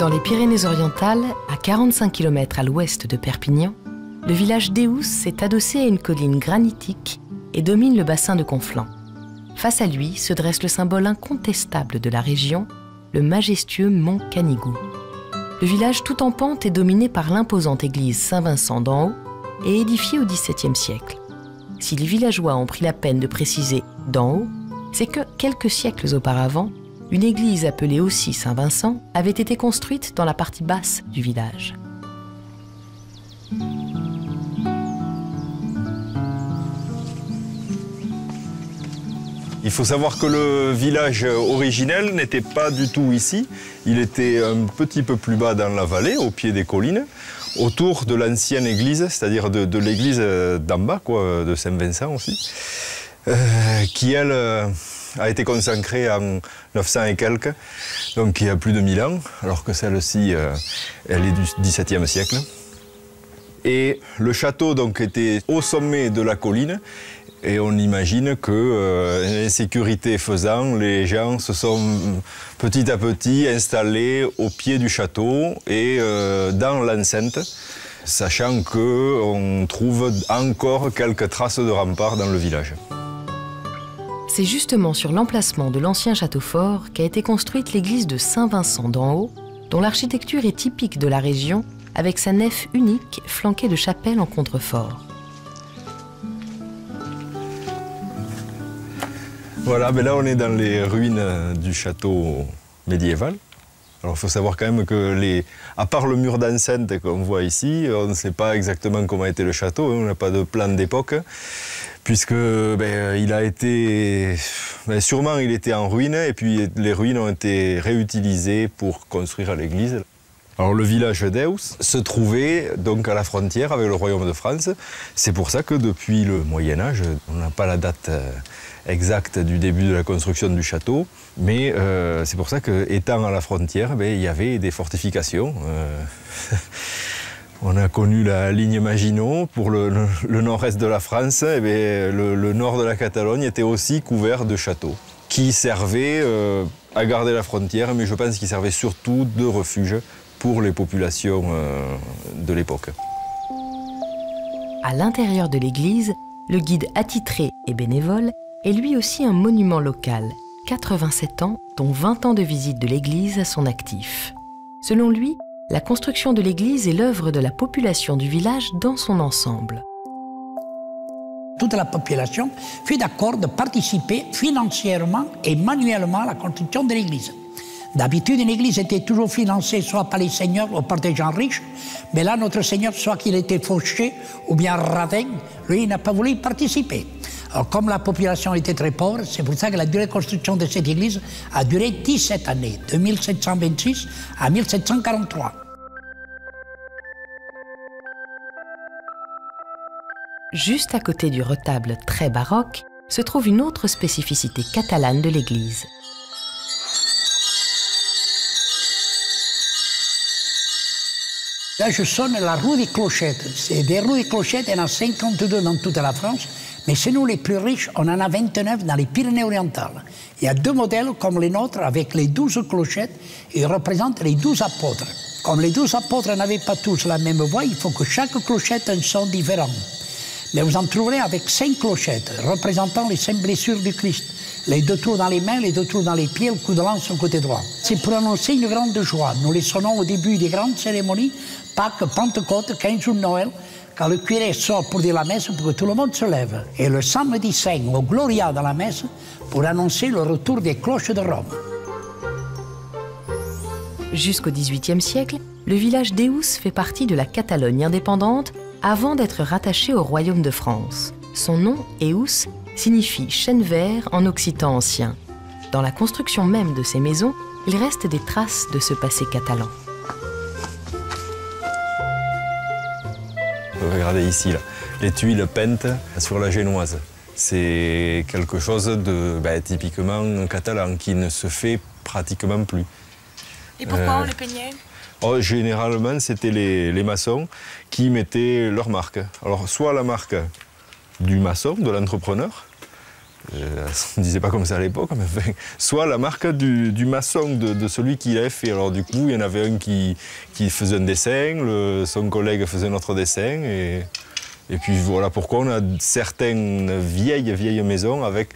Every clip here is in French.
Dans les Pyrénées-Orientales, à 45 km à l'ouest de Perpignan, le village d'Éous s'est adossé à une colline granitique et domine le bassin de Conflans. Face à lui se dresse le symbole incontestable de la région, le majestueux mont Canigou. Le village tout en pente est dominé par l'imposante église Saint-Vincent d'en haut et édifié au XVIIe siècle. Si les villageois ont pris la peine de préciser « d'en haut », c'est que, quelques siècles auparavant, une église appelée aussi Saint-Vincent avait été construite dans la partie basse du village. Il faut savoir que le village originel n'était pas du tout ici. Il était un petit peu plus bas dans la vallée, au pied des collines, autour de l'ancienne église, c'est-à-dire de l'église d'en bas, quoi, de Saint-Vincent aussi, qui, elle, a été consacrée en 900 et quelques, donc il y a plus de 1000 ans, alors que celle-ci, elle est du XVIIe siècle. Et le château donc, était au sommet de la colline. Et on imagine que, l'insécurité faisant, les gens se sont petit à petit installés au pied du château et dans l'enceinte, sachant qu'on trouve encore quelques traces de remparts dans le village. C'est justement sur l'emplacement de l'ancien château fort qu'a été construite l'église de Saint-Vincent d'en haut, dont l'architecture est typique de la région, avec sa nef unique flanquée de chapelles en contrefort. Voilà, mais là on est dans les ruines du château médiéval. Alors il faut savoir quand même que, à part le mur d'enceinte qu'on voit ici, on ne sait pas exactement comment était le château, on n'a pas de plan d'époque, puisque il a été, sûrement il était en ruine, et puis les ruines ont été réutilisées pour construire l'église. Alors le village d'Éous se trouvait donc à la frontière avec le royaume de France. C'est pour ça que depuis le Moyen-Âge, on n'a pas la date exacte du début de la construction du château, mais c'est pour ça qu'étant à la frontière, il y avait des fortifications. On a connu la ligne Maginot pour le nord-est de la France, et le nord de la Catalogne était aussi couvert de châteaux qui servaient à garder la frontière, mais je pense qu'ils servaient surtout de refuge pour les populations de l'époque. À l'intérieur de l'église, le guide attitré et bénévole est lui aussi un monument local, 87 ans, dont 20 ans de visite de l'église à son actif. Selon lui, la construction de l'église est l'œuvre de la population du village dans son ensemble. Toute la population fut d'accord de participer financièrement et manuellement à la construction de l'église. D'habitude, une église était toujours financée soit par les seigneurs ou par des gens riches, mais là, notre seigneur, soit qu'il était fauché ou bien radin, lui, il n'a pas voulu y participer. Alors, comme la population était très pauvre, c'est pour ça que la durée de construction de cette église a duré 17 années, de 1726 à 1743. Juste à côté du retable très baroque, se trouve une autre spécificité catalane de l'église. Là, je sonne la roue des clochettes. C'est des roues des clochettes, il y en a 52 dans toute la France, mais chez nous, les plus riches, on en a 29 dans les Pyrénées-Orientales. Il y a 2 modèles comme les nôtres, avec les 12 clochettes, et ils représentent les 12 apôtres. Comme les 12 apôtres n'avaient pas tous la même voix, il faut que chaque clochette ait un son différent. Mais vous en trouverez avec 5 clochettes, représentant les 5 blessures du Christ. Les 2 trous dans les mains, les 2 trous dans les pieds, le coup de lance au côté droit. C'est pour annoncer une grande joie. Nous les sonnons au début des grandes cérémonies, Pâques, Pentecôte, 15 jours de Noël, quand le curé sort pour dire la messe pour que tout le monde se lève. Et le samedi saint, au Gloria dans la messe, pour annoncer le retour des cloches de Rome. Jusqu'au XVIIIe siècle, le village d'Éous fait partie de la Catalogne indépendante avant d'être rattaché au royaume de France. Son nom, Éous, signifie chêne vert en occitan ancien. Dans la construction même de ces maisons, il reste des traces de ce passé catalan. Regardez ici, là, les tuiles peintes sur la génoise. C'est quelque chose de typiquement catalan qui ne se fait pratiquement plus. Et pourquoi on le peignait? Généralement, c'était les maçons qui mettaient leur marque. Alors, soit la marque du maçon, de l'entrepreneur, On ne disait pas comme ça à l'époque, mais enfin, soit la marque du maçon, de celui qui l'avait fait. Alors du coup, il y en avait un qui faisait un dessin, son collègue faisait un autre dessin, et puis voilà pourquoi on a certaines vieilles maisons avec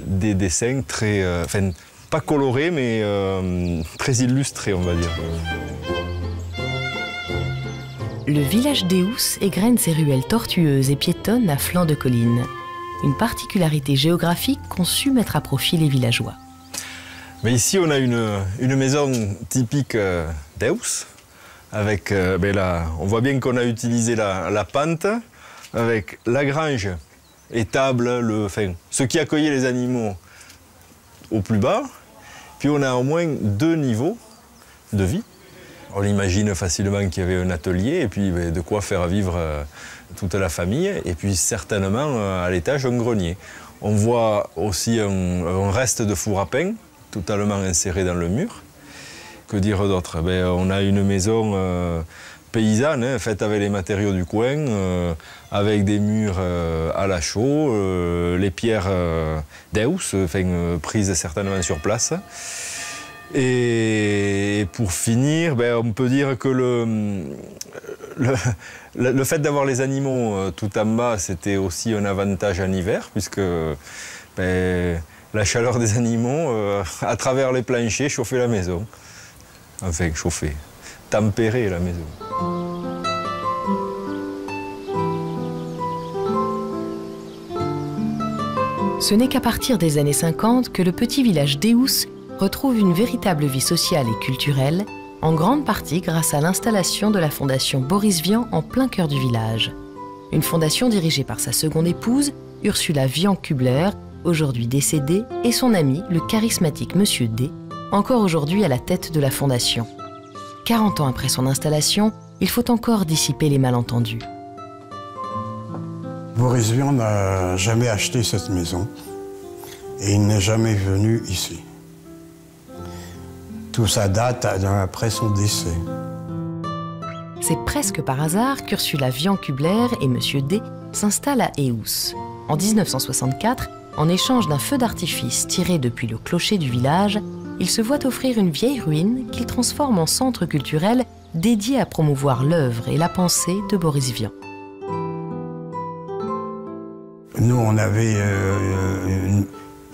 des dessins très, enfin, pas colorés, mais très illustrés, on va dire. Le village d'Eous égrène ses ruelles tortueuses et piétonnes à flanc de colline. Une particularité géographique qu'ont su mettre à profit les villageois. Mais ici, on a une maison typique d'Eous. Avec, là, on voit bien qu'on a utilisé la pente, avec la grange, étable, ce qui accueillait les animaux au plus bas. Puis on a au moins 2 niveaux de vie. On imagine facilement qu'il y avait un atelier et puis de quoi faire vivre toute la famille. Et puis certainement à l'étage un grenier. On voit aussi un reste de four à pain totalement inséré dans le mur. Que dire d'autre? On a une maison paysanne, faite avec les matériaux du coin, avec des murs à la chaux, les pierres d'Eous, prises certainement sur place. Et pour finir, on peut dire que le fait d'avoir les animaux tout en bas, c'était aussi un avantage en hiver, puisque la chaleur des animaux, à travers les planchers, chauffait la maison. Enfin, chauffer, tempérer la maison. Ce n'est qu'à partir des années 50 que le petit village d'Eous retrouve une véritable vie sociale et culturelle, en grande partie grâce à l'installation de la fondation Boris Vian en plein cœur du village. Une fondation dirigée par sa seconde épouse, Ursula Vian-Kubler, aujourd'hui décédée, et son ami, le charismatique Monsieur D, encore aujourd'hui à la tête de la fondation. 40 ans après son installation, il faut encore dissiper les malentendus. Boris Vian n'a jamais acheté cette maison et il n'est jamais venu ici. Tout ça date après son décès. C'est presque par hasard qu'Ursula Vian-Kubler et Monsieur D s'installent à Eous. En 1964, en échange d'un feu d'artifice tiré depuis le clocher du village, ils se voient offrir une vieille ruine qu'ils transforment en centre culturel dédié à promouvoir l'œuvre et la pensée de Boris Vian. Nous, on avait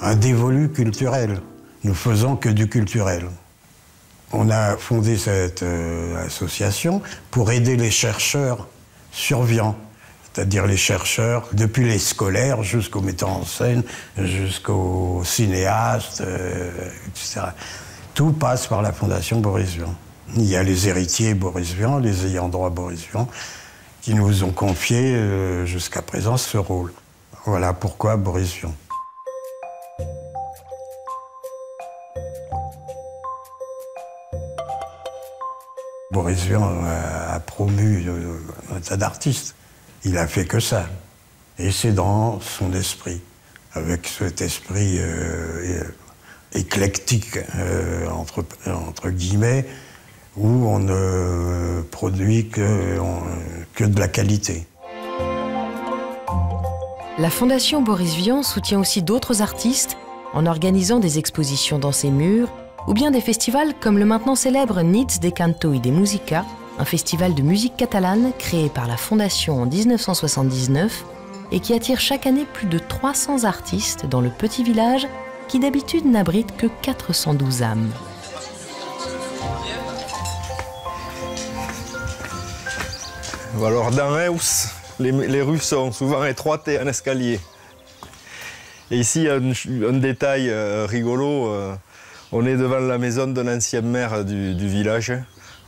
un dévolu culturel. Nous faisons que du culturel. On a fondé cette association pour aider les chercheurs sur Vian. C'est-à-dire les chercheurs, depuis les scolaires jusqu'aux metteurs en scène, jusqu'aux cinéastes, etc. Tout passe par la fondation Boris Vian. Il y a les héritiers Boris Vian, les ayants droit Boris Vian, qui nous ont confié jusqu'à présent ce rôle. Voilà pourquoi Boris Vian. Boris Vian a promu un tas d'artistes. Il a fait que ça. Et c'est dans son esprit, avec cet esprit éclectique, entre guillemets, où on ne produit que de la qualité. La Fondation Boris Vian soutient aussi d'autres artistes en organisant des expositions dans ses murs ou bien des festivals comme le maintenant célèbre Nits de Canto i de Musica, un festival de musique catalane créé par la Fondation en 1979 et qui attire chaque année plus de 300 artistes dans le petit village qui d'habitude n'abrite que 412 âmes. Alors dans Eous, les rues sont souvent étroites et en escalier. Et ici, un détail rigolo, on est devant la maison d'un ancien maire du village,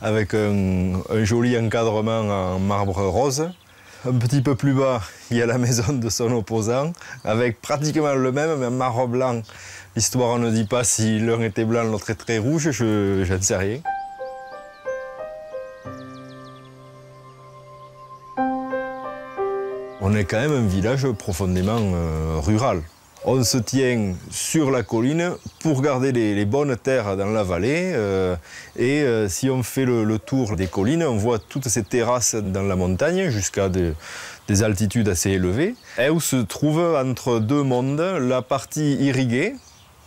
avec un joli encadrement en marbre rose. Un petit peu plus bas, il y a la maison de son opposant, avec pratiquement le même, mais en marbre blanc. L'histoire, on ne dit pas si l'un était blanc, l'autre est très rouge, je ne sais rien. On est quand même un village profondément rural. On se tient sur la colline pour garder les bonnes terres dans la vallée. Si on fait le tour des collines, on voit toutes ces terrasses dans la montagne jusqu'à des altitudes assez élevées. Où se trouve entre deux mondes la partie irriguée,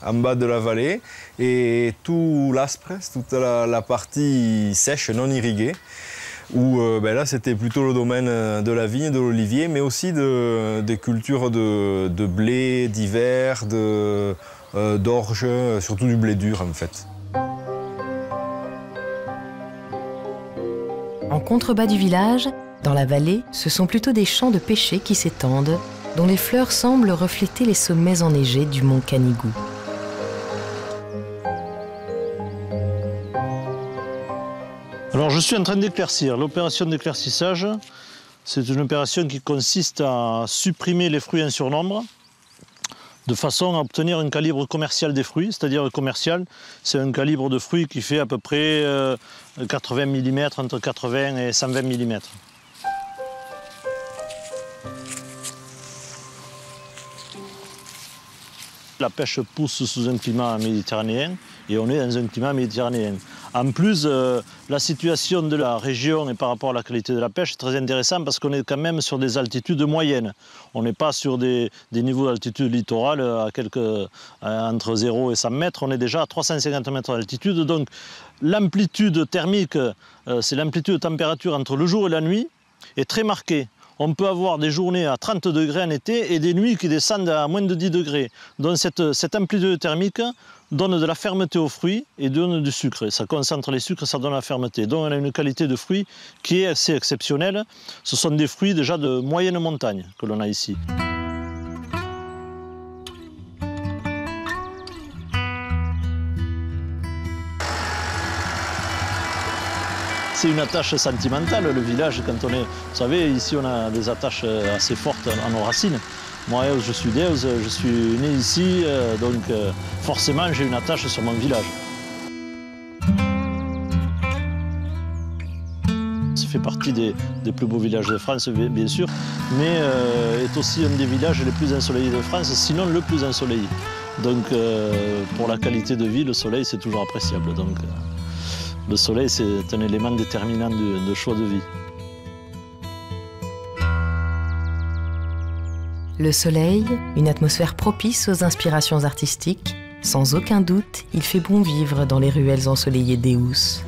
en bas de la vallée, et tout l'aspre, toute la partie sèche, non irriguée, où là c'était plutôt le domaine de la vigne, de l'olivier, mais aussi des cultures de blé, d'hiver, d'orge, surtout du blé dur en fait. En contrebas du village, dans la vallée, ce sont plutôt des champs de pêcher qui s'étendent, dont les fleurs semblent refléter les sommets enneigés du mont Canigou. Alors je suis en train d'éclaircir. L'opération d'éclaircissage, c'est une opération qui consiste à supprimer les fruits en surnombre de façon à obtenir un calibre commercial des fruits. C'est-à-dire commercial, c'est un calibre de fruits qui fait à peu près 80 mm, entre 80 et 120 mm. La pêche pousse sous un climat méditerranéen et on est dans un climat méditerranéen. En plus, la situation de la région et par rapport à la qualité de la pêche est très intéressante parce qu'on est quand même sur des altitudes moyennes. On n'est pas sur des niveaux d'altitude littorale entre 0 et 100 mètres, on est déjà à 350 mètres d'altitude. Donc l'amplitude thermique, c'est l'amplitude de température entre le jour et la nuit, est très marquée. On peut avoir des journées à 30 degrés en été et des nuits qui descendent à moins de 10 degrés. Donc cette amplitude thermique donne de la fermeté aux fruits et donne du sucre. Ça concentre les sucres, ça donne la fermeté. Donc on a une qualité de fruits qui est assez exceptionnelle. Ce sont des fruits déjà de moyenne montagne que l'on a ici. C'est une attache sentimentale, le village, quand on est... Vous savez, ici, on a des attaches assez fortes à nos racines. Moi, je suis d'Eus, je suis né ici, donc forcément, j'ai une attache sur mon village. Ça fait partie des plus beaux villages de France, bien sûr, mais est aussi un des villages les plus ensoleillés de France, sinon le plus ensoleillé. Donc, pour la qualité de vie, le soleil, c'est toujours appréciable. Donc, le soleil, c'est un élément déterminant de choix de vie. Le soleil, une atmosphère propice aux inspirations artistiques, sans aucun doute, il fait bon vivre dans les ruelles ensoleillées d'Eus.